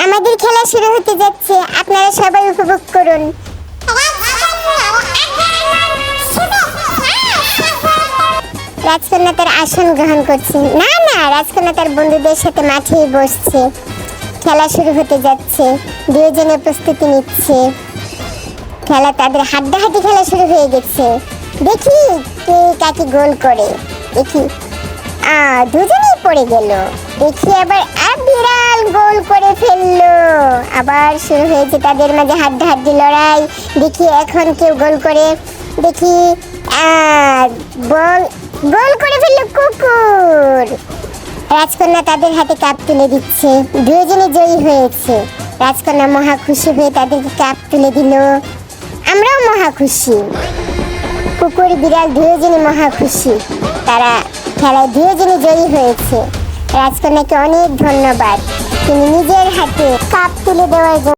আমাদের খেলা শুরু হতে যাচ্ছে, আপনারা সবাই উপভোগ করুন। রাজকন্যা তার আসন গ্রহণ করছে। না না, রাজকন্যা তার বন্ধুদের সাথে মাঠেই বসছে। খেলা শুরু হতে যাচ্ছে, দুজনে প্রস্তুতি নিচ্ছে। খেলা তাদের হাড্ডাহাড্ডি খেলা শুরু হয়ে গেছে। দেখি কে কাকে গোল করে। দেখি দুজনেই পড়ে গেল। দেখি আবার বিড়াল গোল করে ফেললো। আবার শুরু হয়েছে তাদের মাঝে হাড্ডাহাড্ডি লড়াই। দেখি এখন কেউ গোল করে। দেখি বল গোল করে ফেললো কুকুর। রাজকন্যা তাদের হাতে কাপ তুলে দিচ্ছে। দুজনে জয়ী হয়েছে। রাজকন্যা মহা খুশি হয়ে তাদেরকে কাপ তুলে দিল। আমরাও মহা খুশি। কুকুর বিড়াল দুজনে মহা খুশি। তারা খেলায় দুজনে জয়ী হয়েছে। রাজকন্যাকে অনেক ধন্যবাদ, তিনি নিজের হাতে কাপ তুলে দেওয়ার জন্য।